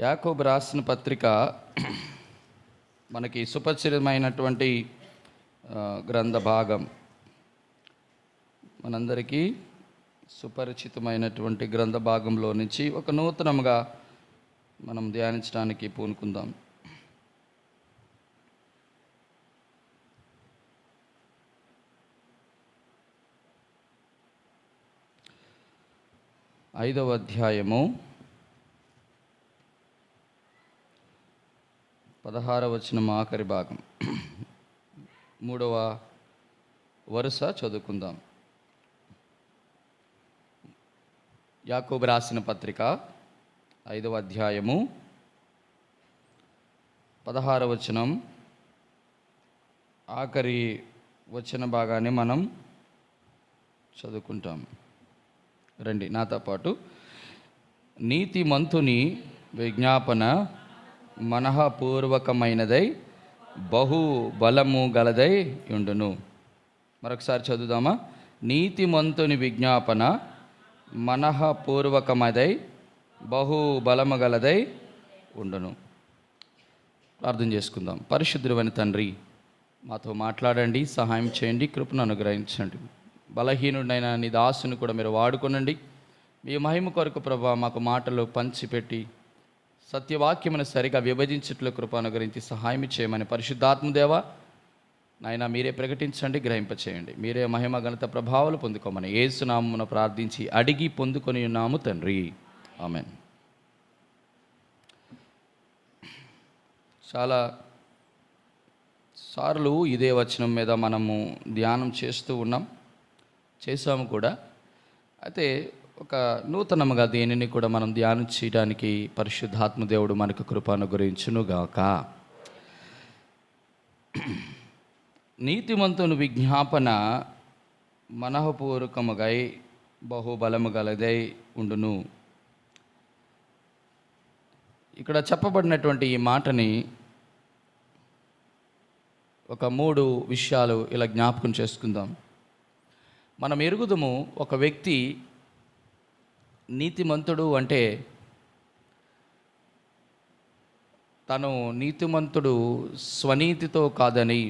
యాకోబు రాసిన పత్రిక మనకి సుపరిచితమైనటువంటి గ్రంథ భాగం. మనందరికీ సుపరిచితమైనటువంటి గ్రంథ భాగంలో నుంచి ఒక నూతనముగా మనం ధ్యానించడానికి పూనుకుందాం. ఐదవ అధ్యాయము 16వ వచనం ఆఖరి భాగం, 3వ వరుస చదువుకుందాం. యాకోబు రాసిన పత్రిక 5వ అధ్యాయము 16వ వచనం ఆఖరి వచన భాగాన్ని మనం చదువుకుంటాం. రండి నాతో పాటు. నీతిమంతుని విజ్ఞాపన మనఃపూర్వకమైనదై బహు బలము గలదై ఉండును. మరొకసారి చదువుదామా? నీతిమంతుని విజ్ఞాపన మనఃపూర్వకమదై బహు బలము గలదై ఉండును. ప్రార్థన చేసుకుందాం. పరిశుద్ధుడైన తండ్రి, మాతో మాట్లాడండి, సహాయం చేయండి, కృపను అనుగ్రహించండి. బలహీనుడైన నీ దాసుని కూడా మీరు వాడుకొనండి. మీ మహిమ కొరకు ప్రభా మాకు మాటలు పంచిపెట్టి సత్యవాక్యమును సరిగా విభజించుటలో కృప అనుగ్రహించి సహాయం చేయమని పరిశుద్ధాత్మదేవ నాయన మీరే ప్రకటించండి, గ్రహింపచేయండి. మీరే మహిమ ఘనత ప్రభావాలు పొందుకోమని యేసు నామమున ప్రార్థించి అడిగి పొందుకొని ఉన్నాము తండ్రి, ఆమేన్. చాలా సార్లు ఇదే వచనం మీద మనము ధ్యానం చేసాము కూడా. అయితే ఒక నూతనముగా దేనిని కూడా మనం ధ్యానం చేయడానికి పరిశుద్ధాత్మ దేవుడు మనకు కృప అనుగ్రహించునుగాక. నీతిమంతుని విజ్ఞాపన మనఃపూర్వకముగై బహుబలము గలదై ఉండును. ఇక్కడ చెప్పబడినటువంటి ఈ మాటని ఒక 3 విషయాలు ఇలా జ్ఞాపకం చేసుకుందాం. మనం ఎరుగుదము, ఒక వ్యక్తి నీతిమంతుడు అంటే తను నీతిమంతుడు స్వనీతితో కాదని,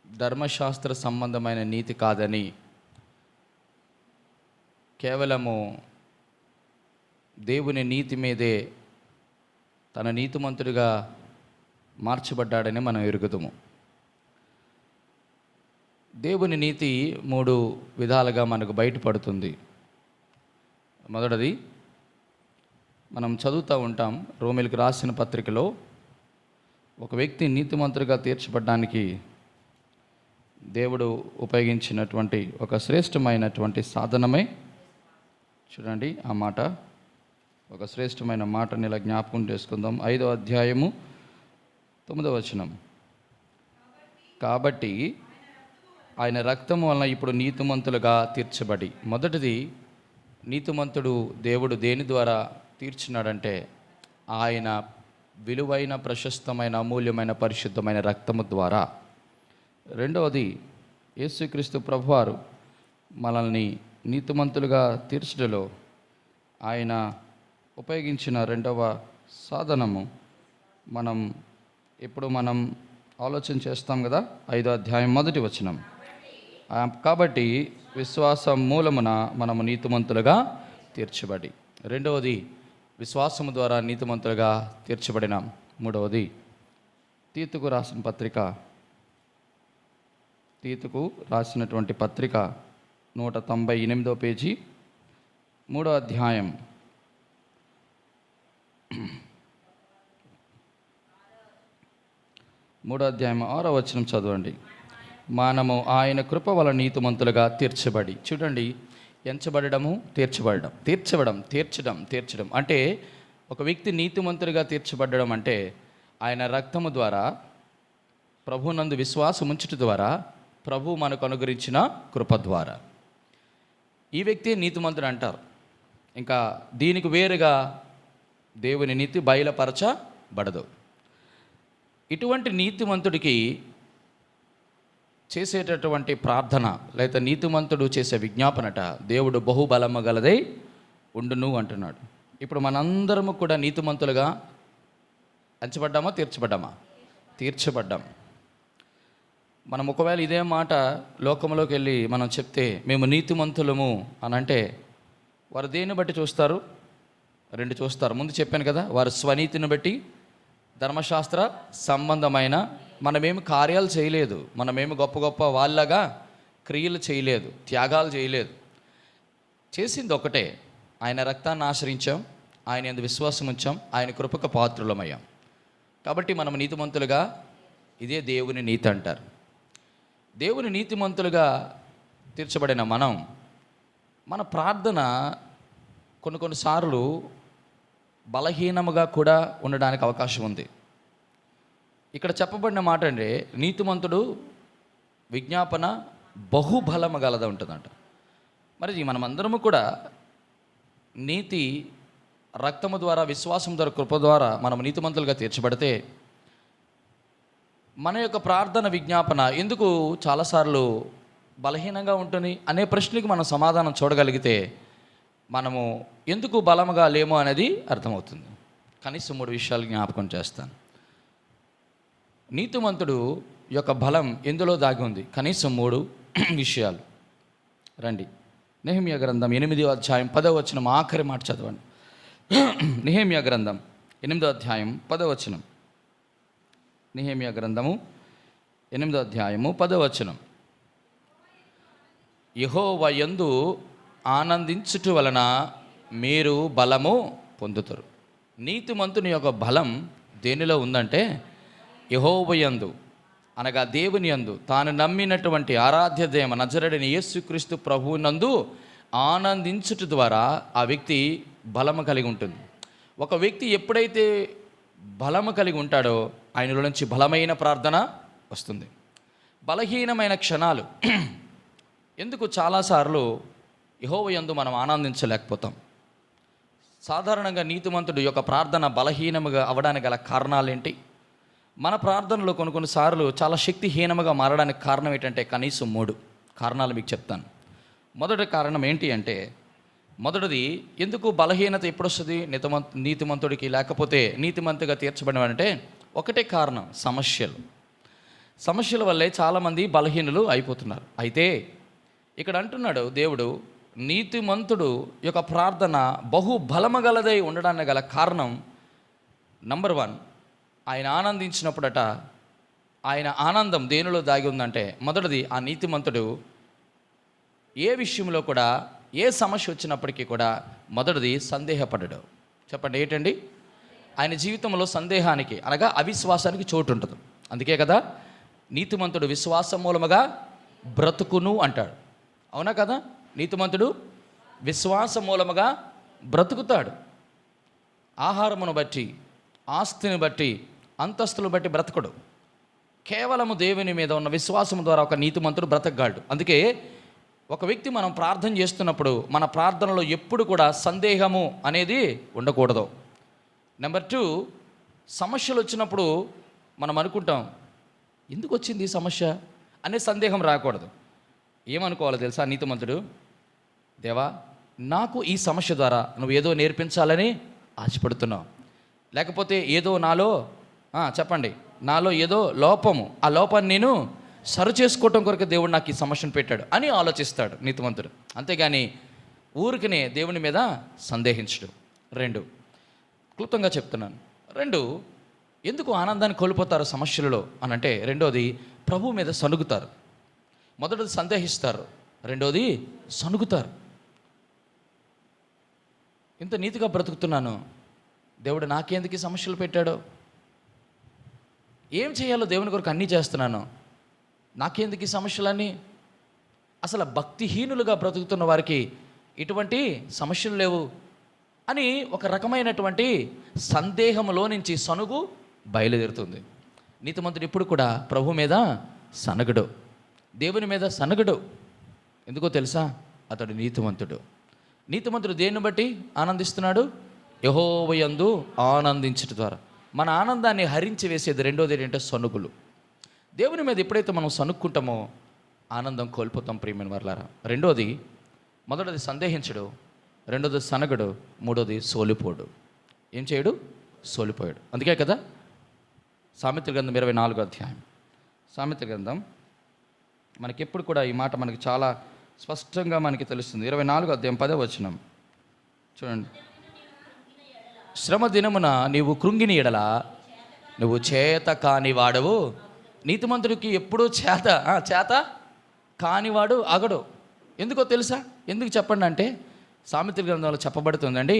ధర్మశాస్త్ర సంబంధమైన నీతి కాదని, కేవలము దేవుని నీతి మీదే తన నీతిమంతుడిగా మార్చబడ్డాడని మనం ఎరుగుదము. దేవుని నీతి 3 విధాలుగా మనకు బయటపడుతుంది. మొదటిది మనం చదువుతూ ఉంటాం రోమీయులకు రాసిన పత్రికలో, ఒక వ్యక్తి నీతిమంతుడిగా తీర్చబడడానికి దేవుడు ఉపయోగించినటువంటి ఒక శ్రేష్టమైనటువంటి సాధనమే, చూడండి ఆ మాట, ఒక శ్రేష్టమైన మాటని ఇలా జ్ఞాపకం చేసుకుందాం. 5వ అధ్యాయము 9వ వచనం. కాబట్టి ఆయన రక్తము వలన ఇప్పుడు నీతిమంతులుగా తీర్చబడి. మొదటిది, నీతిమంతుడు దేవుడు దేని ద్వారా తీర్చినాడంటే ఆయన విలువైన, ప్రశస్తమైన, అమూల్యమైన, పరిశుద్ధమైన రక్తము ద్వారా. రెండవది, యేసుక్రీస్తు ప్రభువారు మనల్ని నీతిమంతులుగా తీర్చడంలో ఆయన ఉపయోగించిన 2వ సాధనము మనం ఆలోచన చేస్తాం కదా. 5వ అధ్యాయం 1వ వచనం. కాబట్టి విశ్వాసం మూలమున మనము నీతిమంతులుగా తీర్చబడి. రెండవది, విశ్వాసము ద్వారా నీతిమంతులుగా తీర్చబడినాం. మూడవది, తీతుకు రాసినటువంటి పత్రిక 198వ పేజీ, 3వ అధ్యాయం 6వ వచనం చదవండి. మనము ఆయన కృప వలన నీతిమంతులుగా తీర్చబడి. చూడండి, ఎంచబడము, తీర్చడం అంటే ఒక వ్యక్తి నీతిమంతులుగా తీర్చబడడం అంటే ఆయన రక్తము ద్వారా, ప్రభునందు విశ్వాసం ఉంచుట ద్వారా, ప్రభు మనకు అనుగ్రహించిన కృప ద్వారా ఈ వ్యక్తి నీతిమంతుడు అంటారు. ఇంకా దీనికి వేరుగా దేవుని నీతి బయలుపరచబడదు. ఇటువంటి నీతిమంతుడికి చేసేటటువంటి ప్రార్థన లేదా నీతిమంతుడు చేసే విజ్ఞాపనట దేవుడు బహుబలము గలదై ఉండును అంటున్నాడు. ఇప్పుడు మనందరము కూడా నీతిమంతులుగా ఎంచబడ్డామా, తీర్చబడ్డామా? తీర్చబడ్డాం. మనం ఒకవేళ ఇదే మాట లోకంలోకి వెళ్ళి మనం చెప్తే మేము నీతిమంతులము అని అంటే వారు దేన్ని బట్టి చూస్తారు? రెండు చూస్తారు. ముందు చెప్పాను కదా, వారు స్వనీతిని బట్టి, ధర్మశాస్త్ర సంబంధమైన. మనమేమి కార్యాలు చేయలేదు, మనమేమి గొప్ప గొప్ప వాళ్ళగా క్రియలు చేయలేదు, త్యాగాలు చేయలేదు. చేసింది ఒకటే, ఆయన రక్తాన్ని ఆశ్రయించాం, ఆయన యందు విశ్వాసం ఉంచాం, ఆయన కృపకు పాత్రులమయ్యాం. కాబట్టి మనం నీతిమంతులుగా, ఇదే దేవుని నీతి అంటారు. దేవుని నీతిమంతులుగా తీర్చబడిన మన ప్రార్థన కొన్నిసార్లు బలహీనముగా కూడా ఉండడానికి అవకాశం ఉంది. ఇక్కడ చెప్పబడిన మాట అంటే నీతిమంతుడు విజ్ఞాపన బహుబలము గలద ఉంటుందంట. మరి మనమందరము కూడా నీతి రక్తము ద్వారా, విశ్వాసం ద్వారా, కృప ద్వారా మనం నీతిమంతులుగా తీర్చబడితే మన యొక్క ప్రార్థన విజ్ఞాపన ఎందుకు చాలాసార్లు బలహీనంగా ఉంటుంది అనే ప్రశ్నకి మనం సమాధానం చూడగలిగితే మనము ఎందుకు బలముగా లేమో అనేది అర్థమవుతుంది. కనీసం 3 విషయాలు జ్ఞాపకం చేస్తాను. నీతిమంతుడు యొక్క బలం ఎందులో దాగి ఉంది? కనీసం 3 విషయాలు. రండి, నెహెమ్యా గ్రంథం 8వ అధ్యాయం 10వ వచనం ఆఖరి మాట చదవండి. నెహెమ్యా గ్రంథం 8వ అధ్యాయం 10వ వచనం. నెహెమ్యా గ్రంథము 8వ అధ్యాయము 10వ వచనం. యెహోవా యందు ఆనందించుట వలన మీరు బలము పొందుతారు. నీతిమంతుని యొక్క బలం దేనిలో ఉందంటే యెహోవా యందు, అనగా దేవుని యందు, తాను నమ్మినటువంటి ఆరాధ్య దేవ నజరేయుడైన యేసుక్రీస్తు ప్రభువునందు ఆనందించుట ద్వారా ఆ వ్యక్తి బలము కలిగి ఉంటుంది. ఒక వ్యక్తి ఎప్పుడైతే బలము కలిగి ఉంటాడో ఆయనలో నుంచి బలమైన ప్రార్థన వస్తుంది. బలహీనమైన క్షణాలు ఎందుకు చాలాసార్లు యెహోవా యందు మనం ఆనందించలేకపోతాం? సాధారణంగా నీతిమంతుడు యొక్క ప్రార్థన బలహీనముగా అవడానికి గల కారణాలేంటి? మన ప్రార్థనలో కొన్నిసార్లు చాలా శక్తిహీనముగా మారడానికి కారణం ఏంటంటే కనీసం 3 కారణాలు మీకు చెప్తాను. మొదటి కారణం ఏంటి అంటే, మొదటిది, ఎందుకు బలహీనత ఎప్పుడు వస్తుంది నీతిమంతుడికి, లేకపోతే నీతిమంతుగా తీర్చబడినంటే ఒకటే కారణం, సమస్యల వల్లే చాలామంది బలహీనులు అయిపోతున్నారు. అయితే ఇక్కడ అంటున్నాడు దేవుడు, నీతిమంతుడు యొక్క ప్రార్థన బహుబలమగలదై ఉండడానికి గల కారణం నంబర్ 1, ఆయన ఆనందించినప్పుడట, ఆయన ఆనందం దేనిలో దాగి ఉందంటే, మొదటిది, ఆ నీతిమంతుడు ఏ విషయంలో కూడా, ఏ సమస్య వచ్చినప్పటికీ కూడా మొదటిది సందేహపడడు. చెప్పండి ఏంటండి? ఆయన జీవితంలో సందేహానికి, అనగా అవిశ్వాసానికి చోటు ఉంటుంది. అందుకే కదా నీతిమంతుడు విశ్వాసం మూలముగా బ్రతుకును అంటాడు. అవునా కదా? నీతిమంతుడు విశ్వాసం మూలముగా బ్రతుకుతాడు. ఆహారమును బట్టి, ఆస్తిని బట్టి, అంతస్తులు బట్టి బ్రతకడు. కేవలము దేవుని మీద ఉన్న విశ్వాసం ద్వారా ఒక నీతిమంతుడు బ్రతకగలడు. అందుకే ఒక వ్యక్తి మనం ప్రార్థన చేస్తున్నప్పుడు మన ప్రార్థనలో ఎప్పుడు కూడా సందేహము అనేది ఉండకూడదు. నెంబర్ 2, సమస్యలు వచ్చినప్పుడు మనం అనుకుంటాం, ఎందుకు వచ్చింది ఈ సమస్య అనే సందేహం రాకూడదు. ఏమనుకోవాలో తెలుసా నీతిమంతుడు? దేవా, నాకు ఈ సమస్య ద్వారా నువ్వు ఏదో నేర్పించాలని ఆశపడుతున్నావు, లేకపోతే ఏదో నాలో చెప్పండి, నాలో ఏదో లోపము, ఆ లోపాన్ని నేను సరి చేసుకోవటం కొరకు దేవుడు నాకు ఈ సమస్యను పెట్టాడు అని ఆలోచిస్తాడు నీతిమంతుడు. అంతేగాని ఊరికనే దేవుని మీద సందేహించడు. 2, క్లుప్తంగా చెప్తున్నాను. 2, ఎందుకు ఆనందాన్ని కోల్పోతారు సమస్యలలో అని అంటే, రెండోది, ప్రభు మీద సనుగుతారు. మొదటిది సందేహిస్తారు, రెండోది సనుగుతారు. ఇంత నీతిగా బ్రతుకుతున్నాను, దేవుడు నాకెందుకు ఈ సమస్యలు పెట్టాడో, ఏం చేయాలో దేవుని కొరకు అన్నీ చేస్తున్నాను, నాకెందుకు ఈ సమస్యలన్నీ? అసలు భక్తిహీనులుగా బ్రతుకుతున్న వారికి ఇటువంటి సమస్యలు లేవు అని ఒక రకమైనటువంటి సందేహంలో నుంచి సనుగు బయలుదేరుతుంది. నీతిమంతుడు ఇప్పుడు కూడా ప్రభు మీద సనగడు, దేవుని మీద సనగడు. ఎందుకో తెలుసా? అతడు నీతిమంతుడు. నీతిమంతుడు దేన్ని బట్టి ఆనందిస్తున్నాడు? యెహోవా యందు ఆనందించడం ద్వారా. మన ఆనందాన్ని హరించి వేసేది రెండోది ఏంటంటే సనుగులు. దేవుని మీద ఎప్పుడైతే మనం సనుక్కుంటామో ఆనందం కోల్పోతాం ప్రియమైన వారలారా. రెండోది, మొదటిది సందేహించడు, రెండోది సనగడు, మూడోది సోలిపోడు. ఏం చేయడు? సోలిపోయాడు. అందుకే కదా సామెతల గ్రంథం 24వ అధ్యాయం. సామెతల గ్రంథం మనకెప్పుడు కూడా ఈ మాట మనకి చాలా స్పష్టంగా మనకి తెలుస్తుంది. 24వ అధ్యాయం 10వ వచనం చూడండి. శ్రమ దినమున నీవు కృంగిన ఎడల నువ్వు చేత కానివాడవు. నీతిమంతుడికి ఎప్పుడూ చేత కానివాడు అగడు. ఎందుకో తెలుసా? ఎందుకు చెప్పండి అంటే సామెతల గ్రంథంలో చెప్పబడుతుందండి,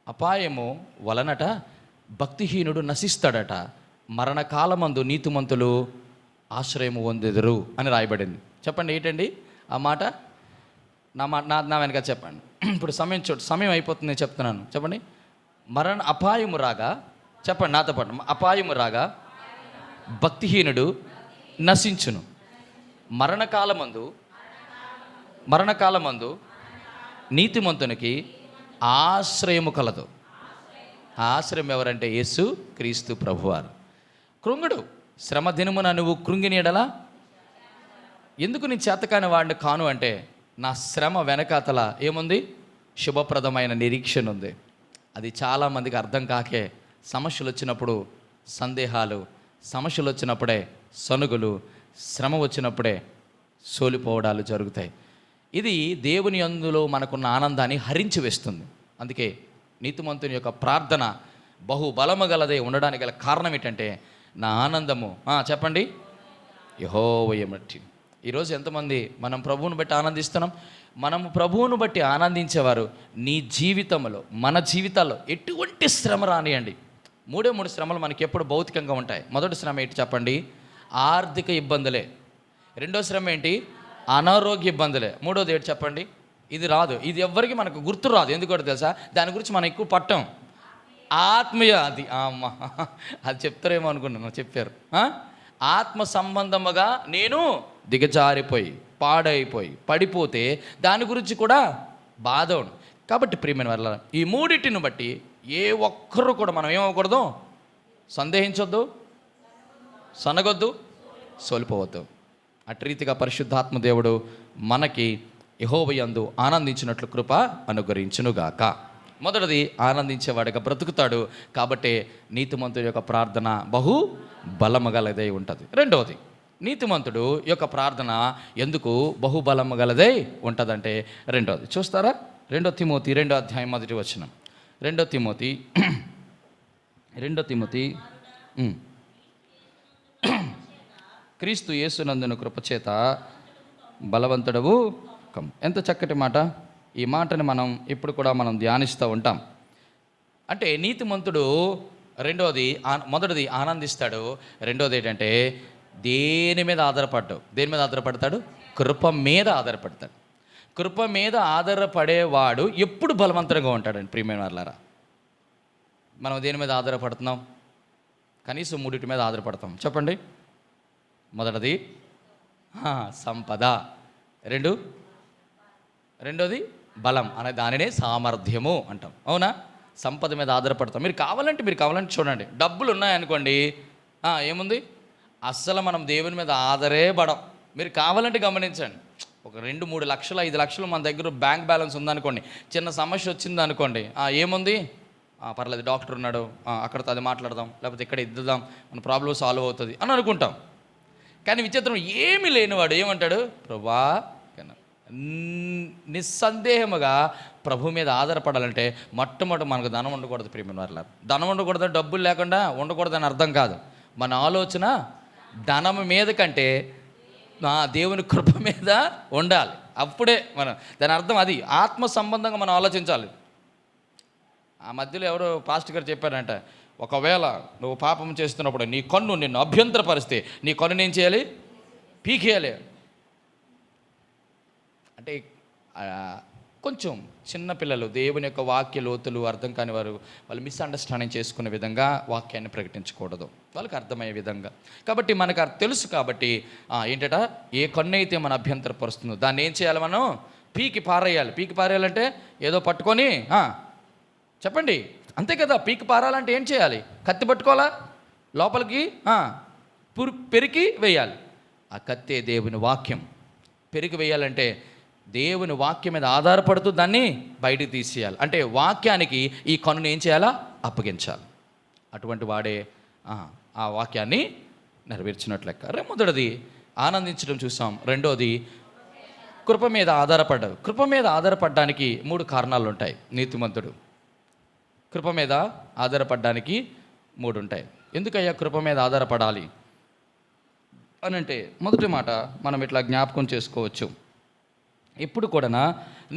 అపాయము వలనట భక్తిహీనుడు నశిస్తాడట, మరణకాలమందు నీతిమంతులు ఆశ్రయము పొందెదరు అని రాయబడింది. చెప్పండి ఏంటండి ఆ మాట? నా వెనక చెప్పండి. ఇప్పుడు సమయం అయిపోతుంది, నేను చెప్తున్నాను. చెప్పండి. అపాయము రాగా, చెప్పండి నాతో పాటు, అపాయము రాగా భక్తిహీనుడు నశించును, మరణకాలమందు నీతిమంతునికి ఆశ్రయము కలదు. ఆశ్రయం ఎవరంటే యేసు క్రీస్తు ప్రభువారు. కృంగుడు, శ్రమ దినమున నువ్వు కృంగిన ఎడల, ఎందుకు నేను చేతకాని వాడిని కాను అంటే నా శ్రమ వెనకాతల ఏముంది? శుభప్రదమైన నిరీక్షణ ఉంది. అది చాలామందికి అర్థం కాకే సమస్యలు వచ్చినప్పుడు సందేహాలు, సమస్యలు వచ్చినప్పుడే సనుగులు, శ్రమ వచ్చినప్పుడే సోలిపోవడాలు జరుగుతాయి. ఇది దేవుని యందులో మనకున్న ఆనందాన్ని హరించి వేస్తుంది. అందుకే నీతిమంతుని యొక్క ప్రార్థన బహుబలము గలదే ఉండడానికి గల కారణం ఏంటంటే నా ఆనందము చెప్పండి యెహోవాయే బట్టి. ఈరోజు ఎంతమంది మనం ప్రభువును బట్టి ఆనందిస్తున్నాం? మనము ప్రభువును బట్టి ఆనందించేవారు నీ జీవితంలో, మన జీవితాల్లో ఎటువంటి శ్రమ రానియండి. మూడు శ్రమలు మనకి ఎప్పుడు భౌతికంగా ఉంటాయి. మొదటి శ్రమ ఏంటి చెప్పండి? ఆర్థిక ఇబ్బందులే. రెండో శ్రమ ఏంటి? అనారోగ్య ఇబ్బందులే. మూడోది ఏంటి చెప్పండి? ఇది రాదు, ఇది ఎవ్వరికి మనకు గుర్తు రాదు. ఎందుకంటే తెలుసా, దాని గురించి మనం ఎక్కువ పట్టం. ఆత్మీయ అది చెప్తారేమో అనుకున్నాను, చెప్పారు. ఆత్మ సంబంధముగా నేను దిగజారిపోయి పాడైపోయి పడిపోతే దాని గురించి కూడా బాధ ఉంది. కాబట్టి ప్రియమైన వాళ్ళ ఈ మూడింటిని బట్టి ఏ ఒక్కరు కూడా మనం ఏమవ్వకూడదు? సందేహించొద్దు, సనగొద్దు, సోలిపోవద్దు. అటు రీతిగా పరిశుద్ధాత్మ దేవుడు మనకి యెహోవాయందు ఆనందించినట్లు కృప అనుగ్రహించునుగాక. మొదటిది, ఆనందించేవాడిగా బ్రతుకుతాడు కాబట్టి నీతిమంతుడి యొక్క ప్రార్థన బహు బలము గలదై ఉంటుంది. రెండవది, నీతిమంతుడు యొక్క ప్రార్థన ఎందుకు బహుబలము గలదై ఉంటుందంటే రెండవది చూస్తారా? 2 తిమోతి 2వ అధ్యాయం 1వ వచనం. 2 తిమోతి క్రీస్తు యేసునందున కృపచేత బలవంతుడవు కమ్. ఎంత చక్కటి మాట! ఈ మాటని మనం ఇప్పుడు కూడా మనం ధ్యానిస్తూ ఉంటాం. అంటే నీతిమంతుడు మొదటిది ఆనందిస్తాడు, రెండోది ఏంటంటే దేని మీద ఆధారపడతాడు? కృప మీద ఆధారపడతాడు. కృప మీద ఆధారపడేవాడు ఎప్పుడు బలవంతంగా ఉంటాడండి. ప్రియమైన వారలారా, మనం దేని మీద ఆధారపడుతున్నాం? కనీసం 3 మీద ఆధారపడతాం. చెప్పండి. మొదటిది సంపద, రెండోది బలం అనే దానినే సామర్థ్యము అంటాం. అవునా? సంపద మీద ఆధారపడతాం. మీరు కావాలంటే చూడండి, డబ్బులు ఉన్నాయనుకోండి, ఏముంది? అస్సలు మనం దేవుని మీద ఆధారపడం. మీరు కావాలంటే గమనించండి, ఒక 2-3 లక్షలు 5 లక్షలు మన దగ్గర బ్యాంక్ బ్యాలెన్స్ ఉందనుకోండి, చిన్న సమస్య వచ్చింది అనుకోండి, ఏముంది? పర్లేదు, డాక్టర్ ఉన్నాడు, అక్కడితో అది మాట్లాడదాం, లేకపోతే ఇక్కడ ఇద్దాం, మన ప్రాబ్లం సాల్వ్ అవుతుంది అని అనుకుంటాం. కానీ విచిత్రం, ఏమీ లేనివాడు ఏమంటాడు? ప్రభువా, నిస్సందేహముగా ప్రభు మీద ఆధారపడాలంటే మొట్టమొదటి మనకు ధనం ఉండకూడదు. ప్రియమైన వారలా, ధనం ఉండకూడదు, డబ్బులు లేకుండా ఉండకూడదని అర్థం కాదు. మన ఆలోచన ధనం మీద కంటే దేవుని కృప మీద ఉండాలి. అప్పుడే మనం దాని అర్థం అది ఆత్మ సంబంధంగా మనం ఆలోచించాలి. ఆ మధ్యలో ఎవరో పాస్టర్ గారు చెప్పారంట, ఒకవేళ నువ్వు పాపం చేస్తున్నప్పుడు నీ కన్ను నిన్ను అభ్యంతరపరిస్తే నీ కన్ను ఏం చేయాలి? పీకేయాలి. అంటే కొంచెం చిన్నపిల్లలు దేవుని యొక్క వాక్య లోతులు అర్థం కాని వాళ్ళు మిస్అండర్స్టాండింగ్ చేసుకునే విధంగా వాక్యాన్ని ప్రకటించకూడదు, వాళ్ళకి అర్థమయ్యే విధంగా. కాబట్టి మనకు తెలుసు కాబట్టి ఏంటట, ఏ కన్ను అయితే మన అభ్యంతరపరుస్తుందో దాన్ని ఏం చేయాలి? మనం పీకి పారేయాలంటే ఏదో పట్టుకొని చెప్పండి, అంతే కదా. పీకి పారాలంటే ఏం చేయాలి? కత్తి పట్టుకోవాలా, లోపలికి పెరికి వేయాలి. ఆ కత్తే దేవుని వాక్యం. పెరికి వేయాలంటే దేవుని వాక్యం మీద ఆధారపడుతూ దాన్ని బయటికి తీసేయాలి. అంటే వాక్యానికి ఈ కన్నుని ఏం చేయాలా? అప్పగించాలి. అటువంటి వాడే ఆ వాక్యాన్ని నెరవేర్చినట్లు లెక్క. మొదటిది ఆనందించడం చూసాం. రెండోది కృప మీద ఆధారపడ్డాడు. కృప మీద ఆధారపడడానికి 3 కారణాలు ఉంటాయి. నీతిమంతుడు కృప మీద ఆధారపడడానికి 3 ఉంటాయి. ఎందుకయ్యా కృప మీద ఆధారపడాలి అని అంటే, మొదటి మాట మనం ఇట్లా జ్ఞాపకం చేసుకోవచ్చు. ఎప్పుడు కూడా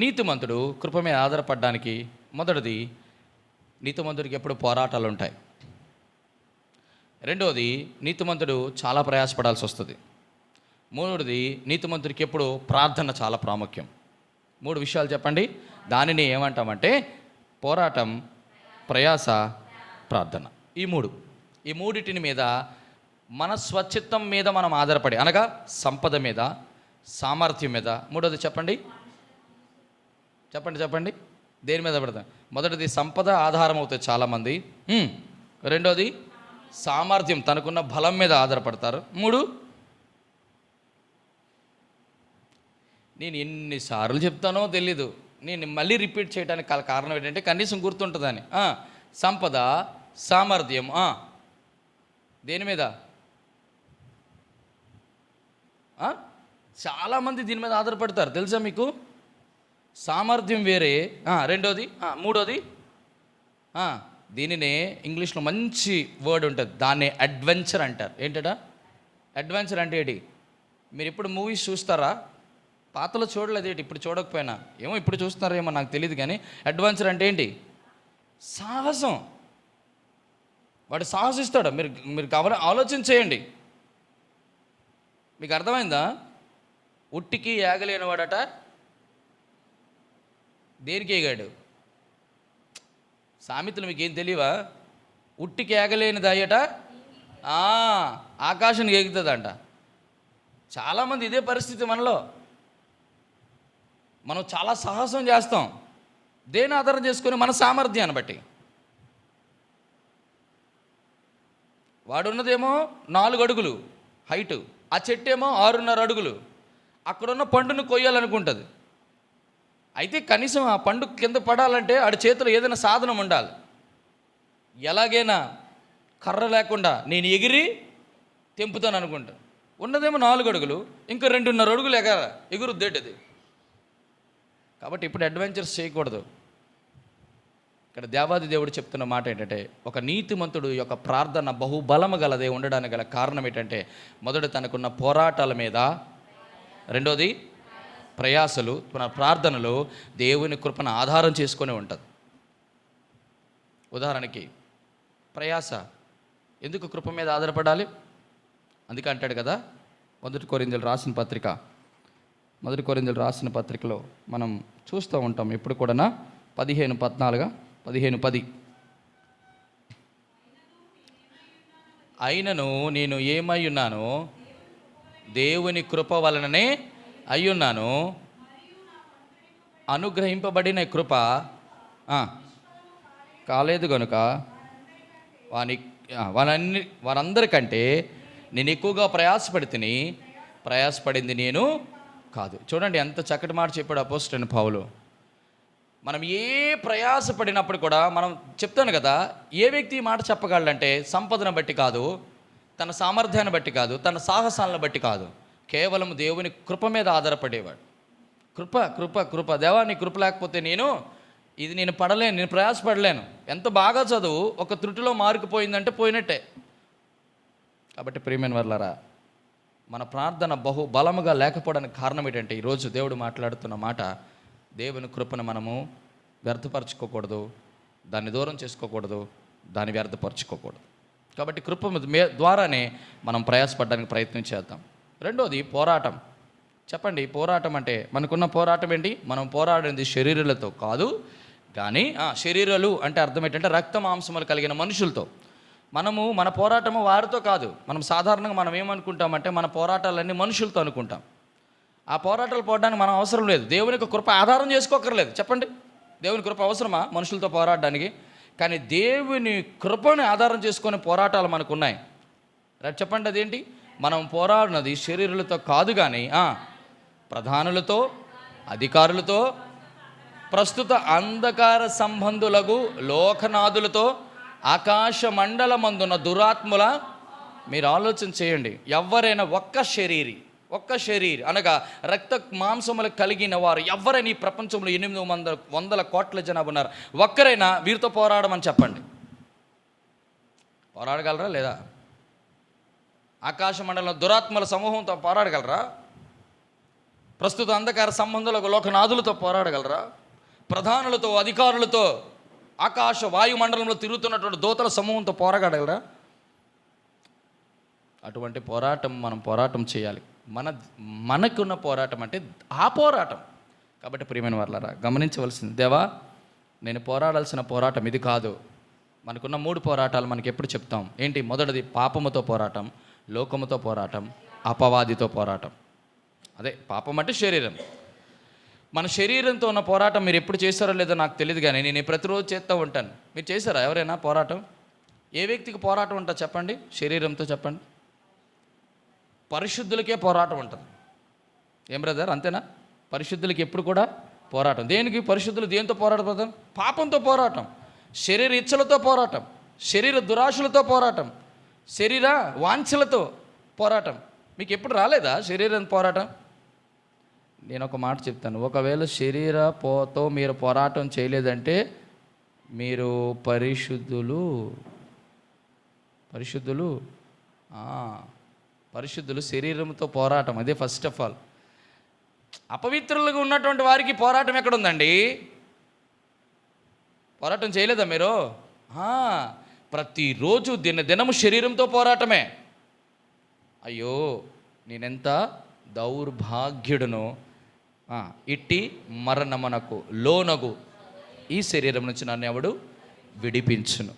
నీతిమంతుడు కృప మీద ఆధారపడడానికి మొదటిది, నీతిమంతుడికి ఎప్పుడు పోరాటాలు ఉంటాయి. రెండోది, నీతిమంతుడు చాలా ప్రయాసపడాల్సి వస్తుంది. మూడోది, నీతిమంతుడికి ఎప్పుడు ప్రార్థన చాలా ప్రాముఖ్యం. 3 విషయాలు చెప్పండి. దానిని ఏమంటామంటే పోరాటం, ప్రయాస, ప్రార్థన. ఈ మూడిటిని మీద మన స్వచిత్తం మీద మనం ఆధారపడి, అనగా సంపద మీద, సామర్థ్యం మీద. మూడోది చెప్పండి దేని మీద పడతాం? మొదటిది సంపద ఆధారం అవుతుంది చాలామంది. రెండోది సామర్థ్యం, తనకున్న బలం మీద ఆధారపడతారు. 3, నేను ఎన్నిసార్లు చెప్తానో తెలీదు, నేను మళ్ళీ రిపీట్ చేయడానికి కారణం ఏంటంటే కనీసం గుర్తుంటుందని. సంపద, సామర్థ్యం, దేని మీద? చాలామంది దీని మీద ఆధారపడతారు, తెలుసా మీకు? సామర్థ్యం వేరే, రెండోది, మూడోది దీనినే ఇంగ్లీష్లో మంచి వర్డ్ ఉంటుంది, దాన్ని అడ్వెంచర్ అంటారు. ఏంటట అడ్వెంచర్ అంటే ఏంటి? మీరు ఇప్పుడు మూవీస్ చూస్తారా? పాతలో చూడలేదు ఏంటి? ఇప్పుడు చూడకపోయినా ఏమో, ఇప్పుడు చూస్తున్నారేమో నాకు తెలియదు. కానీ అడ్వెంచర్ అంటే ఏంటి? సాహసం. వాడు సాహసిస్తాడు. మీరు ఆలోచన చేయండి, మీకు అర్థమైందా? ఉట్టికి ఏగలేని వాడట దేనికి ఏగాడు? సామెతలు మీకేం తెలియవా? ఉట్టికి ఏగలేనిది అయ్యట ఆకాశానికి ఎగుతుందంట. చాలామంది ఇదే పరిస్థితి మనలో. మనం చాలా సాహసం చేస్తాం, దేని ఆధారం చేసుకొని? మన సామర్థ్యాన్ని బట్టి. వాడున్నదేమో 4 అడుగులు హైటు, ఆ చెట్టు ఏమో 6.5 అడుగులు. అక్కడున్న పండును కొయ్యాలనుకుంటుంది. అయితే కనీసం ఆ పండు కింద పడాలంటే ఆడి చేతిలో ఏదైనా సాధనం ఉండాలి. ఎలాగైనా కర్ర లేకుండా నేను ఎగిరి తెంపుతాను అనుకుంటా. ఉన్నదేమో 4 అడుగులు, ఇంకా 2.5 అడుగులు ఎగురుద్దేటది. కాబట్టి ఇప్పుడు అడ్వెంచర్స్ చేయకూడదు. ఇక్కడ దేవాది దేవుడు చెప్తున్న మాట ఏంటంటే, ఒక నీతిమంతుడు యొక్క ప్రార్థన బహుబలము గలదే ఉండడానికి గల కారణం ఏంటంటే, మొదట తనకున్న పోరాటాల మీద, రెండోది ప్రయాసలు, తన ప్రార్థనలు దేవుని కృపను ఆధారం చేసుకొని ఉంటుంది. ఉదాహరణకి ప్రయాస, ఎందుకు కృప మీద ఆధారపడాలి? అందుకే అంటాడు కదా, మొదటి కొరింథీయులు రాసిన పత్రికలో మనం చూస్తూ ఉంటాం ఎప్పుడు కూడా 15:10 అయినను నేను ఏమై ఉన్నాను? దేవుని కృప వలననే అయ్యున్నాను. అనుగ్రహింపబడిన కృప కాలేదు గనుక వారందరికంటే నేను ఎక్కువగా ప్రయాసపడింది నేను కాదు. చూడండి ఎంత చక్కటి మాట చెప్పాడు అపోస్తలుడైన పౌలు. మనం ఏ ప్రయాసపడినప్పుడు కూడా, మనం చెప్తాను కదా, ఏ వ్యక్తి ఈ మాట చెప్పగలంటే సంపదను బట్టి కాదు, తన సామర్థ్యాన్ని బట్టి కాదు, తన సాహసాలను బట్టి కాదు, కేవలం దేవుని కృప మీద ఆధారపడేవాడు. కృప దేవా, నీ కృప లేకపోతే నేను పడలేను, నేను ప్రయాసపడలేను. ఎంత బాగా చదువు ఒక త్రుటిలో మారుకుపోయిందంటే పోయినట్టే. కాబట్టి ప్రియమైన వర్లారా, మన ప్రార్థన బహు బలముగా లేకపోవడానికి కారణం ఏంటంటే, ఈరోజు దేవుడు మాట్లాడుతున్న మాట, దేవుని కృపను మనము వ్యర్థపరచుకోకూడదు, దాన్ని దూరం చేసుకోకూడదు, దాన్ని వ్యర్థపరచుకోకూడదు. కాబట్టి కృప ద్వారానే మనం ప్రయాసపడడానికి ప్రయత్నం చేద్దాం. రెండోది పోరాటం. చెప్పండి, పోరాటం అంటే మనకున్న పోరాటం ఏంటి? మనం పోరాడేది శరీరాలతో కాదు, కానీ శరీరాలు అంటే అర్థం ఏంటంటే రక్త మాంసములు కలిగిన మనుషులతో. మన పోరాటము వారితో కాదు. మనం సాధారణంగా మనం ఏమనుకుంటామంటే మన పోరాటాలన్నీ మనుషులతో అనుకుంటాం. ఆ పోరాటాలు పోవడానికి మనం అవసరం లేదు, దేవుని యొక్క కృప ఆధారం చేసుకోకర్లేదు. చెప్పండి, దేవుని కృప అవసరమా మనుషులతో పోరాడడానికి? కానీ దేవుని కృపని ఆధారం చేసుకునే పోరాటాలు మనకు ఉన్నాయి. చెప్పండి, అదేంటి? మనం పోరాడినది శరీరులతో కాదు, కానీ ప్రధానులతో, అధికారులతో, ప్రస్తుత అంధకార సంబంధులకు లోకనాథులతో, ఆకాశ మండలమందున్న దురాత్ముల. మీరు ఆలోచన చేయండి. ఎవరైనా ఒక్క శరీరి అనగా రక్త మాంసములు కలిగిన వారు ఎవరైనా ఈ ప్రపంచంలో 800 కోట్ల జనాభా ఉన్నారు, ఒక్కరైనా వీరితో పోరాడమని చెప్పండి. పోరాడగలరా లేదా? ఆకాశ మండలం దురాత్మల సమూహంతో పోరాడగలరా? ప్రస్తుత అంధకార సంబంధులకు లోకనాథులతో పోరాడగలరా? ప్రధానులతో, అధికారులతో, ఆకాశ వాయుమండలంలో తిరుగుతున్నటువంటి దూతల సమూహంతో పోరాడగలరా? అటువంటి పోరాటం మనం పోరాటం చేయాలి. మనకున్న పోరాటం అంటే ఆ పోరాటం. కాబట్టి ప్రియమైన వాళ్ళారా, గమనించవలసింది, దేవా నేను పోరాడాల్సిన పోరాటం ఇది కాదు. మనకున్న 3 పోరాటాలు మనకి ఎప్పుడు చెప్తాం. ఏంటి? మొదటిది పాపముతో పోరాటం, లోకముతో పోరాటం, అపవాదితో పోరాటం. అదే పాపం అంటే శరీరం. మన శరీరంతో ఉన్న పోరాటం మీరు ఎప్పుడు చేశారో లేదో నాకు తెలియదు, కానీ నేను ప్రతిరోజు చేస్తూ ఉంటాను. మీరు చేశారా ఎవరైనా పోరాటం? ఏ వ్యక్తికి పోరాటం ఉంటా చెప్పండి? శరీరంతో చెప్పండి. పరిశుద్ధులకే పోరాటం ఉంటుంది. ఏం బ్రదర్, అంతేనా? పరిశుద్ధులకి ఎప్పుడు కూడా పోరాటం. దేనికి? పరిశుద్ధులు దేంతో పోరాడతారు? పాపంతో పోరాటం, శరీర ఇచ్చలతో పోరాటం, శరీర దురాశలతో పోరాటం, శరీర వాంఛలతో పోరాటం. మీకు ఎప్పుడు రాలేదా శరీరం పోరాటం? నేను ఒక మాట చెప్తాను. ఒకవేళ శరీరతో మీరు పోరాటం చేయలేదంటే మీరు పరిశుద్ధులు శరీరంతో పోరాటం. అదే ఫస్ట్ ఆఫ్ ఆల్. అపవిత్రులుగా ఉన్నటువంటి వారికి పోరాటం ఎక్కడుందండి? పోరాటం చేయలేదా మీరు? ప్రతిరోజు దినము శరీరంతో పోరాటమే. అయ్యో నేనెంత దౌర్భాగ్యుడును, ఇట్టి మరణమునకు లోనగు ఈ శరీరం నుంచి నన్ను ఎవడు విడిపించును.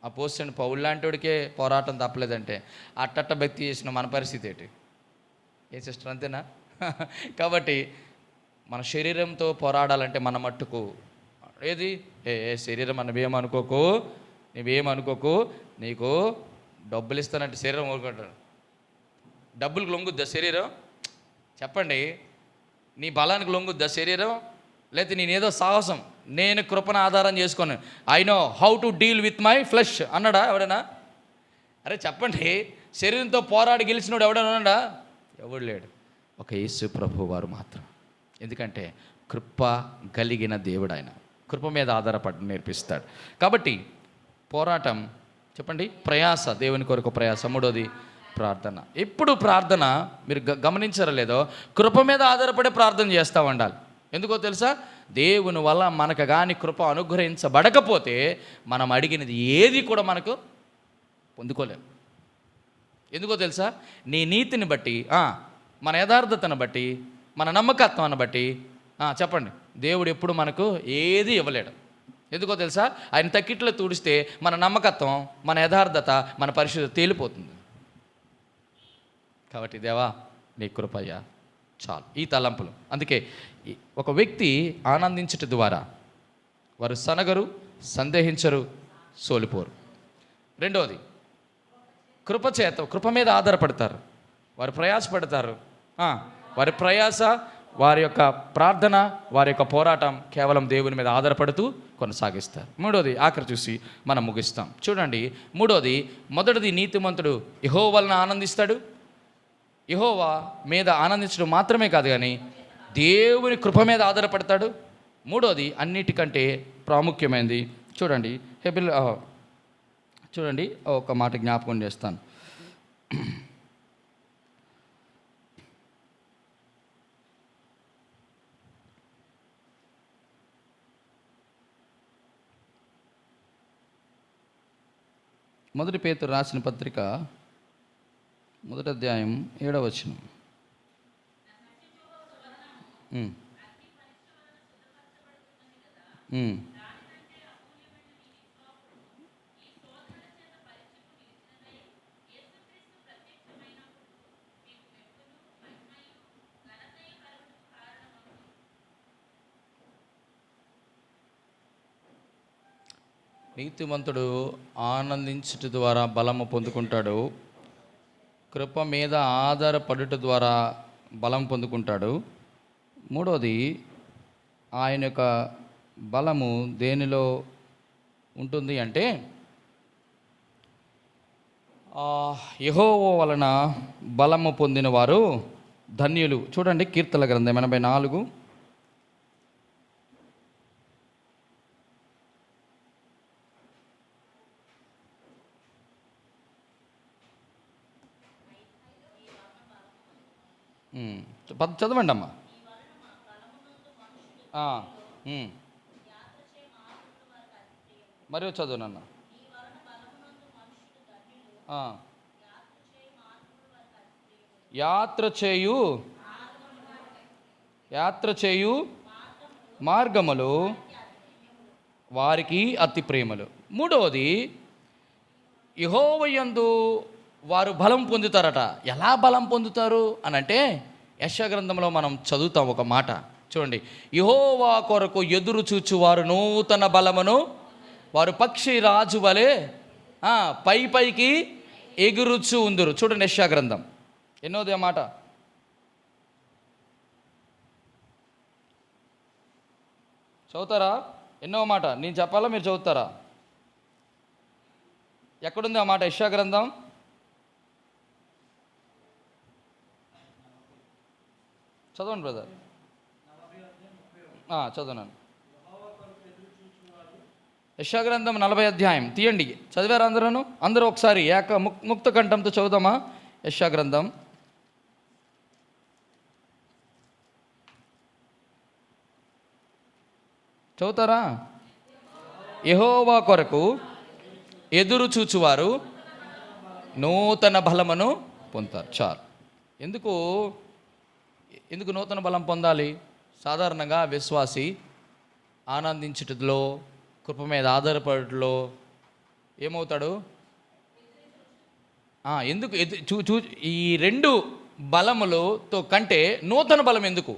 అపోస్తలుడైన పౌలు లాంటివాడికే పోరాటం తప్పలేదంటే అట్టట్ట భక్తి చేసిన మన పరిస్థితి ఏంటి? ఏ సిస్టర్, అంతేనా? కాబట్టి మన శరీరంతో పోరాడాలంటే మన మట్టుకు ఏది శరీరం నువ్వేమనుకోకు, నీకు డబ్బులు ఇస్తానంటే శరీరం ఊరుకుంటాడు. డబ్బులకు లొంగుద్దా శరీరం? చెప్పండి. నీ బలానికి లొంగుద్దా శరీరం? లేకపోతే నేనేదో సాహసం, నేను కృపను ఆధారం చేసుకొని I know how to deal with my flesh అన్నాడా ఎవడైనా? అరే చెప్పండి, శరీరంతో పోరాడి గెలిచినోడు ఎవడైనా ఉన్నాడా? ఎవడు లేడు. ఒక యేసు ప్రభు వారు మాత్రం. ఎందుకంటే కృప కలిగిన దేవుడు ఆయన. కృప మీద ఆధారపడి నేర్పిస్తాడు. కాబట్టి పోరాటం చెప్పండి, ప్రయాస, దేవుని కొరకు ప్రయాస. మూడోది ప్రార్థన. ఎప్పుడు ప్రార్థన మీరు గమనించారో లేదో, కృప మీద ఆధారపడే ప్రార్థన చేస్తూ ఉండాలి. ఎందుకో తెలుసా? దేవుని వల్ల మనకు కానీ కృప అనుగ్రహించబడకపోతే మనం అడిగినది ఏది కూడా మనకు పొందుకోలేము. ఎందుకో తెలుసా? నీ నీతిని బట్టి, మన యథార్థతను బట్టి, మన నమ్మకత్వాన్ని బట్టి చెప్పండి, దేవుడు ఎప్పుడు మనకు ఏది ఇవ్వలేడు. ఎందుకో తెలుసా? ఆయన తక్కిట్లో తుడిస్తే మన నమ్మకత్వం, మన యథార్థత, మన పరిశుద్ధత తేలిపోతుంది. కాబట్టి దేవా నీ కృపయ్యా చాలు. ఈ తలంపులు. అందుకే ఒక వ్యక్తి ఆనందించుట ద్వారా వారు సనగరు, సందేహించరు, సోలిపోరు. రెండవది కృప మీద ఆధారపడతారు. వారు ప్రయాసపడతారు. వారి ప్రయాస, వారి యొక్క ప్రార్థన, వారి యొక్క పోరాటం కేవలం దేవుని మీద ఆధారపడుతూ కొనసాగిస్తారు. మూడోది ఆఖరి చూసి మనం ముగిస్తాం. చూడండి, మొదటిది నీతిమంతుడు యెహోవా వలన ఆనందిస్తాడు. యెహోవా మీద ఆనందించడం మాత్రమే కాదు, కానీ దేవుని కృప మీద ఆధారపడతాడు. మూడోది అన్నిటికంటే ప్రాముఖ్యమైనది. చూడండి ఒక మాట జ్ఞాపకం చేస్తాను. మొదటి పేతురు రాసిన పత్రిక 1వ అధ్యాయం 7వ వచనం. నీతిమంతుడు ఆనందించుట ద్వారా బలము పొందుకుంటాడు. కృప మీద ఆధారపడుట ద్వారా బలం పొందుకుంటాడు. మూడవది, ఆయన యొక్క బలము దేనిలో ఉంటుంది అంటే యెహోవా వలన బలము పొందిన వారు ధన్యులు. చూడండి కీర్తనల గ్రంథం 84. చదవండి అమ్మా. మరియు చదువు నాన్న. యాత్ర చేయు మార్గములు వారికి అతి ప్రేమలు. మూడవది, యెహోవా యందు వారు బలం పొందుతారట. ఎలా బలం పొందుతారు అని అంటే యెషయా గ్రంథంలో మనం చదువుతాం ఒక మాట. చూడండి, యెహోవా కొరకు ఎదురు చూచు వారు నూతన బలమును, వారు పక్షి రాజు వలె పైకి ఎగురుచు ఉందురు. చూడండి యెషయా గ్రంథం ఎన్నోది ఆ మాట. చదువుతారా? ఎన్నో మాట నేను చెప్పాలా, మీరు చదువుతారా? ఎక్కడుంది ఆ మాట? యెషయా గ్రంథం చదవండి బ్రదర్. చదువున్నాను. యెషయా గ్రంథం 40 అధ్యాయం తీయండి. చదివారు అందరూ ఒకసారి ముక్త కంఠంతో చదువుదామా? యెషయా గ్రంథం చదువుతారా? యెహోవా కొరకు ఎదురు చూచువారు నూతన బలమును పొందుతారు. చాలు. ఎందుకు నూతన బలం పొందాలి? సాధారణంగా విశ్వాసి ఆనందించుటలో, కృప మీద ఆధారపడటంలో ఏమవుతాడు? ఎందుకు ఈ రెండు బలములతో కంటే నూతన బలం ఎందుకు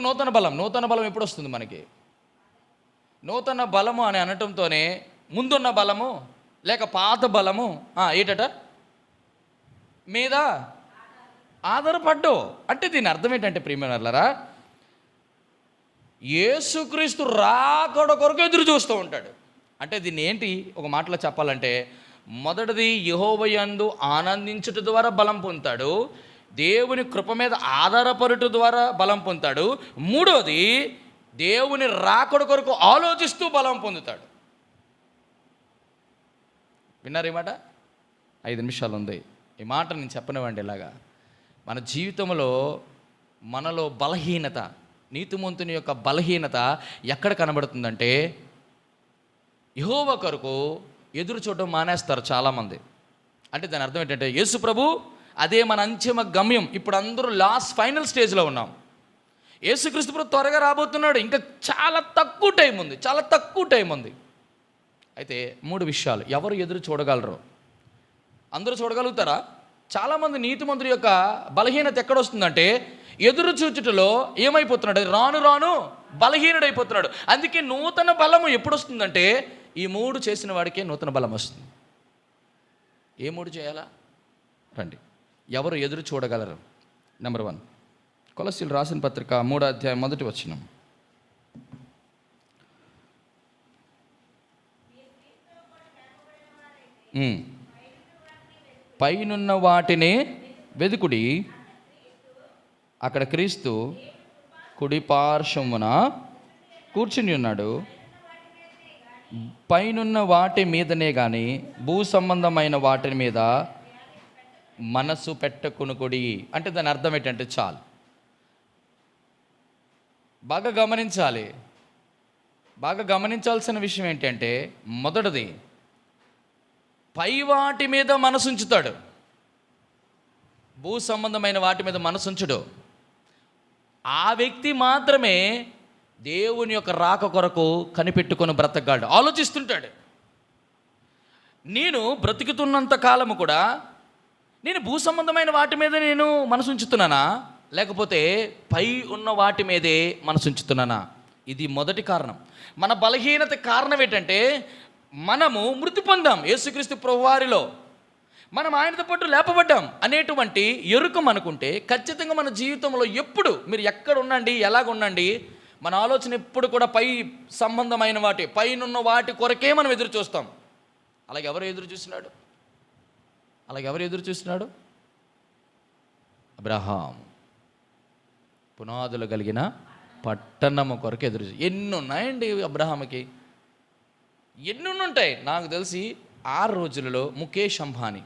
నూతన బలం? నూతన బలం ఎప్పుడు వస్తుంది మనకి? నూతన బలము అని అనటంతోనే ముందున్న బలము లేక పాత బలము ఏటట మీద ఆధారపడ్డు. అంటే దీని అర్థం ఏంటంటే ప్రియమైనలారా, యేసుక్రీస్తు రాకడ కొరకు ఎదురు చూస్తూ ఉంటాడు. అంటే దీన్ని ఏంటి ఒక మాటలో చెప్పాలంటే, మొదటిది యెహోవా యందు ఆనందించుట ద్వారా బలం పొందుతాడు, దేవుని కృప మీద ఆధారపడుట ద్వారా బలం పొందుతాడు. మూడోది, దేవుని రాకడ కొరకు ఆలోచిస్తూ బలం పొందుతాడు. విన్నారు ఈ మాట? 5 నిమిషాలు ఉంది. ఈ మాట నేను చెప్పనివ్వండి. ఇలాగా మన జీవితంలో మనలో బలహీనత, నీతిమంతుని యొక్క బలహీనత ఎక్కడ కనబడుతుందంటే, యెహోవా కొరకు ఎదురు చూడడం మానేస్తారు చాలామంది. అంటే దాని అర్థం ఏంటంటే, యేసు ప్రభు అదే మన అంతిమ గమ్యం. ఇప్పుడు అందరూ లాస్ట్ ఫైనల్ స్టేజ్లో ఉన్నాం. యేసుక్రీస్తు ప్రభు త్వరగా రాబోతున్నాడు. ఇంకా చాలా తక్కువ టైం ఉంది. అయితే 3 విషయాలు ఎవరు ఎదురు చూడగలరు? అందరూ చూడగలుగుతారా? చాలామంది నీతిమంతుడి యొక్క బలహీనత ఎక్కడొస్తుందంటే, ఎదురు చూచుటలో ఏమైపోతున్నాడు? రాను బలహీనుడైపోతున్నాడు. అందుకే నూతన బలము ఎప్పుడు వస్తుందంటే, ఈ 3 చేసిన వాడికే నూతన బలం వస్తుంది. ఏ 3 చేయాలా? రండి. ఎవరు ఎదురు చూడగలరు? నెంబర్ 1, కొలస్సీయులు రాసిన పత్రిక 3వ అధ్యాయం 1వ వచనం. పైనున్న వాటిని వెదుకుడి, అక్కడ క్రీస్తు కుడి పార్శ్వమున కూర్చుని ఉన్నాడు. పైనున్న వాటి మీదనే కానీ భూ సంబంధమైన వాటి మీద మనసు పెట్టకునుకుడి. అంటే దాని అర్థం ఏంటంటే, చాలు బాగా గమనించాల్సిన విషయం ఏంటంటే, మొదటిది పై వాటి మీద మనసు ఉంచుతాడు, భూ సంబంధమైన వాటి మీద మనసు ఉంచుడు. ఆ వ్యక్తి మాత్రమే దేవుని యొక్క రాక కొరకు కనిపెట్టుకొని బ్రతకగలడు. ఆలోచిస్తుంటాడు, నేను బ్రతుకుతున్నంత కాలము కూడా నేను భూ సంబంధమైన వాటి మీద నేను మనసు ఉంచుతున్నానా, లేకపోతే పై ఉన్న వాటి మీదే మనసు ఉంచుతున్నానా? ఇది మొదటి కారణం. మన బలహీనత కారణం ఏంటంటే, మనము మృతి పొందాం యేసుక్రీస్తు ప్రభువారిలో. మనం ఆయనతో పాటు లేపబడ్డాం అనేటువంటి ఎరుక మనకుంటే ఖచ్చితంగా మన జీవితంలో ఎప్పుడు మీరు ఎక్కడ ఉండండి, ఎలాగ ఉండండి, మన ఆలోచన ఎప్పుడు కూడా పై సంబంధమైన వాటి, పైనున్న వాటి కొరకే మనం ఎదురు చూస్తాం. అలాగే ఎవరు ఎదురు చూస్తున్నాడు? అబ్రహాం పునాదులు కలిగిన పట్టణము కొరకు ఎదురు. ఎన్ని ఉన్నాయండి అబ్రహాంకి, ఎన్ని ఉంటాయి. నాకు తెలిసి ఆ రోజులలో ముఖేష్ అంబానీ,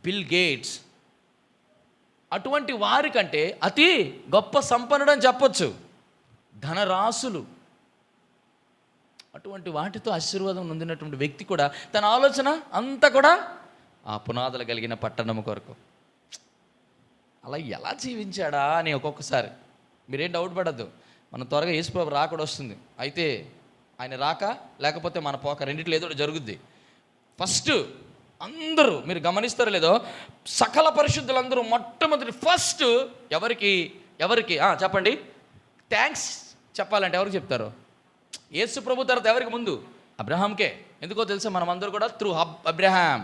బిల్ గేట్స్ అటువంటి వారికంటే అతి గొప్ప సంపన్నుడు అని చెప్పొచ్చు. ధనరాశులు, అటువంటి వాటితో ఆశీర్వాదం నొందినటువంటి వ్యక్తి కూడా తన ఆలోచన అంతా కూడా ఆ పునాదులు కలిగిన పట్టణము కొరకు. అలా ఎలా జీవించాడా అని ఒక్కొక్కసారి మీరేం డౌట్ పడద్దు. మనం త్వరగా యేసుప్రభు రాకడ వస్తుంది. అయితే ఆయన రాక లేకపోతే మన పోక రెండిట్లో ఏదో జరుగుద్ది. ఫస్ట్ అందరూ మీరు గమనిస్తారో లేదో, సకల పరిశుద్ధులందరూ మొట్టమొదటి ఫస్ట్ ఎవరికి చెప్పండి, థ్యాంక్స్ చెప్పాలంటే ఎవరికి చెప్తారు? యేసు ప్రభు తర్వాత ఎవరికి ముందు? అబ్రహాంకే. ఎందుకో తెలుసా, మనం అందరూ కూడా త్రూ అబ్రహాం.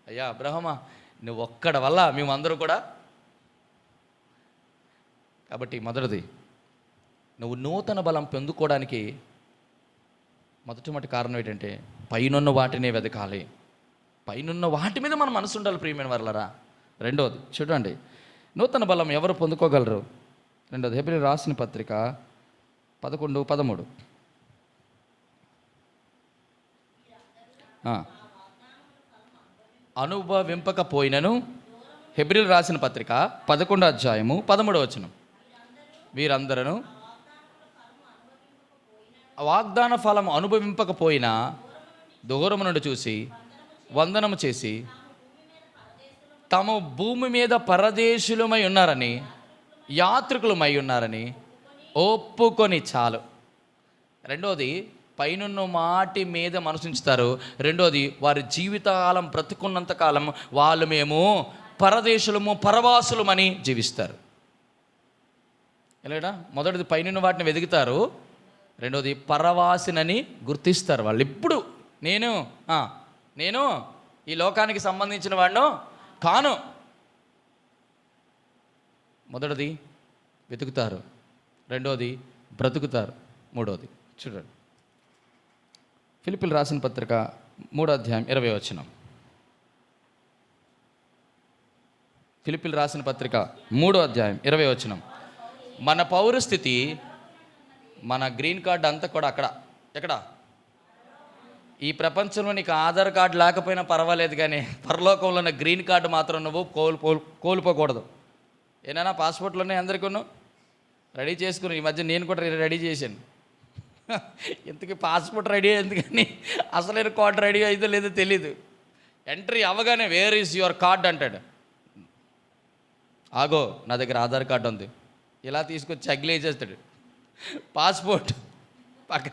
అయ్యా అబ్రహమా, నువ్వు ఒక్కడ వల్ల మేమందరూ కూడా. కాబట్టి మొదటిది, నువ్వు నూతన బలం పొందుకోవడానికి మొదటి కారణం ఏంటంటే పైనున్న వాటినే వెతకాలి. పైనున్న వాటి మీద మన మనసు ఉండాలి ప్రియమైన వారలారా. రెండోది చూడండి, నూతన బలం ఎవరు పొందుకోగలరు? రెండోది హెబ్రీ రాసిన పత్రిక 11:13. అనుభవింపకపోయినను, హెబ్రీలు రాసిన పత్రిక 11:13 వీరందరూ వాగ్దాన ఫలం అనుభవింపకపోయినా దూరము నుండి చూసి వందనము చేసి తమ భూమి మీద పరదేశులమై ఉన్నారని, యాత్రికులమై ఉన్నారని ఒప్పుకొని చాలు. రెండోది, పైనున్న మాటి మీద మనసుంచుతారు. రెండోది, వారి జీవితకాలం బ్రతుకున్నంత కాలం వాళ్ళు మేము పరదేశులము, పరవాసులమని జీవిస్తారు. ఎలాడా? మొదటిది పైనున్న వాటిని వెతుకుతారు. రెండోది పరవాసినని గుర్తిస్తారు. వాళ్ళు ఎప్పుడు నేను ఈ లోకానికి సంబంధించిన వాడిను కాను. మొదటిది వెతుకుతారు, రెండోది బ్రతుకుతారు, మూడోది చూడండి. ఫిలిప్పీలు రాసిన పత్రిక 3:20. ఫిలిప్పీలు రాసిన పత్రిక 3:20. మన పౌరస్థితి, మన గ్రీన్ కార్డు అంతా కూడా ఎక్కడ ఈ ప్రపంచంలో నీకు ఆధార్ కార్డు లేకపోయినా పర్వాలేదు, కానీ పరలోకంలో ఉన్న గ్రీన్ కార్డు మాత్రం నువ్వు కోల్పోకూడదు. ఏమైనా పాస్పోర్ట్లోనే అందరికీ రెడీ చేసుకుని, ఈ మధ్య నేను కూడా రెడీ చేశాను. ఎందుకు పాస్పోర్ట్ రెడీ ఎందుకని అసలైన కార్డు రెడీ అయితే లేదో తెలీదు. ఎంట్రీ అవ్వగానే వేర్ ఈజ్ యువర్ కార్డ్ అంటాడు. ఆగో నా దగ్గర ఆధార్ కార్డు ఉంది, ఇలా తీసుకొచ్చి అగ్గిలు వేసేస్తాడు. పాస్పోర్ట్ పక్క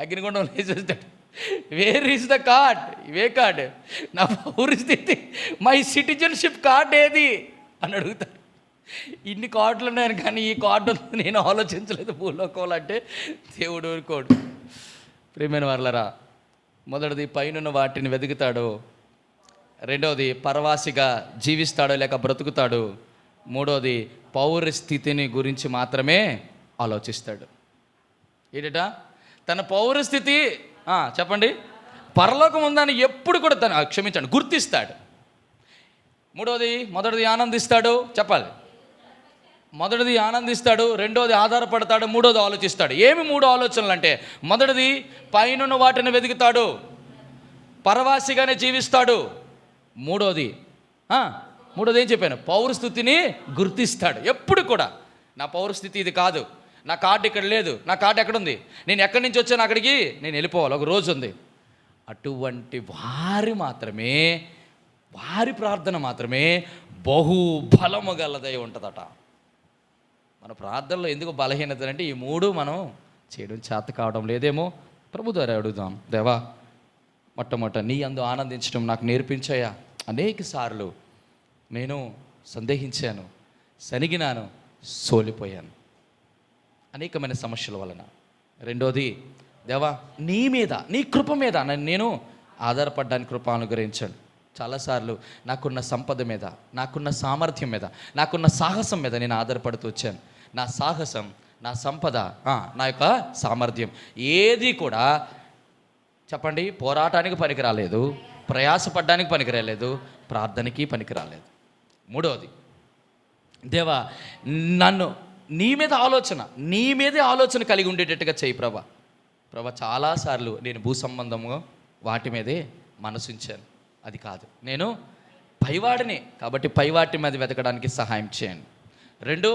అగ్నిగుండం వేసేస్తాడు. Where is the card? ఇవే కార్డు, నా పౌరస్థితి, మై సిటిజన్షిప్ కార్డ్ ఏది అని అడుగుతాడు. ఇన్ని కార్డులు ఉన్నాయని కానీ ఈ కార్డు నేను ఆలోచించలేదు భూలోకంలో అంటే దేవుడు ఊరుకోడు. ప్రియమైన వాళ్ళరా, మొదటిది పైనున్న వాటిని వెతుకుతాడు, రెండవది పరవాసిగా జీవిస్తాడో లేక బ్రతుకుతాడు, మూడోది పౌరస్థితిని గురించి మాత్రమే ఆలోచిస్తాడు. ఏంటట? తన పౌరస్థితి చెప్పండి, పరలోకం ఉందని ఎప్పుడు కూడా గుర్తిస్తాడు. మొదటిది ఆనందిస్తాడు, చెప్పాలి. మొదటిది ఆనందిస్తాడు, రెండోది ఆధారపడతాడు, మూడోది ఆలోచిస్తాడు. ఏమి మూడు ఆలోచనలు అంటే, మొదటిది పైనున్న వాటిని వెతుకుతాడు, పరవాసిగానే జీవిస్తాడు. మూడోది ఏం చెప్పాను? పౌరస్థితిని గుర్తిస్తాడు. ఎప్పుడు కూడా నా పౌరస్థితి ఇది కాదు, నా కార్డు ఇక్కడ లేదు, నా కార్డు ఎక్కడుంది, నేను ఎక్కడి నుంచి వచ్చాను అక్కడికి నేను వెళ్ళిపోవాలి, ఒక రోజు ఉంది. అటువంటి వారి ప్రార్థన మాత్రమే బహుబలము గలదై ఉంటుందట. మన ప్రార్థనలో ఎందుకు బలహీనత అంటే ఈ మూడు మనం చేయడం చేత కావడం లేదేమో. ప్రభు ద్వారా అడుగుదాం, దేవా మొట్టమొదట నీ యందు ఆనందించడం నాకు నేర్పించాయా. అనేక సార్లు నేను సందేహించాను, సనిగినాను, సోలిపోయాను అనేకమైన సమస్యల వలన. రెండోది, దేవా నీ మీద, నీ కృప మీద నేను ఆధారపడడానికి కృప అనుగ్రహించండి. చాలాసార్లు నాకున్న సంపద మీద, నాకున్న సామర్థ్యం మీద, నాకున్న సాహసం మీద నేను ఆధారపడుతూ వచ్చాను. నా సాహసం, నా సంపద, నా యొక్క సామర్థ్యం ఏది కూడా చెప్పండి పోరాటానికి పనికిరాలేదు, ప్రయాసపడడానికి పనికిరాలేదు, ప్రార్థనకి పనికిరాలేదు. మూడవది, దేవా నన్ను నీ మీదే ఆలోచన కలిగి ఉండేటట్టుగా చేయి ప్రభా. చాలాసార్లు నేను భూ సంబంధము వాటి మీదే మనసుంచాను. అది కాదు, నేను పైవాడిని కాబట్టి పైవాటి మీద వెతకడానికి సహాయం చేయండి. రెండో,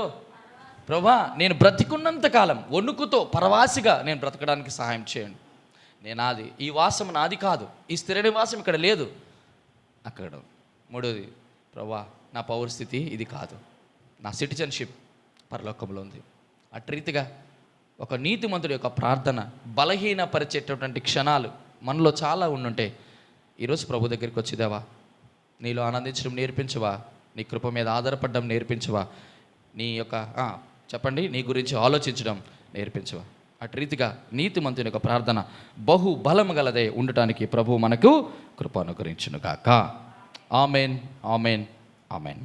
ప్రభా నేను బ్రతికున్నంత కాలం వణుకుతో పరవాసిగా నేను బ్రతకడానికి సహాయం చేయండి. ఈ వాసం నాది కాదు, ఈ స్థిర నివాసం ఇక్కడ లేదు, అక్కడ. మూడోది, ప్రభా నా పౌరస్థితి ఇది కాదు, నా సిటిజన్షిప్ పరలోకంలో ఉంది. అటు రీతిగా ఒక నీతిమంతుడి యొక్క ప్రార్థన బలహీనపరిచేటటువంటి క్షణాలు మనలో చాలా ఉండుంటే ఈరోజు ప్రభు దగ్గరికి వచ్చి, దేవా నీలో ఆనందించడం నేర్పించవా, నీ కృప మీద ఆధారపడడం నేర్పించవా, నీ యొక్క చెప్పండి నీ గురించి ఆలోచించడం నేర్పించవా. అటు రీతిగా నీతిమంతుని యొక్క ప్రార్థన బహు బలము గలదే ఉండటానికి ప్రభు మనకు కృప అనుగ్రహించును గాక. Amen, amen, amen.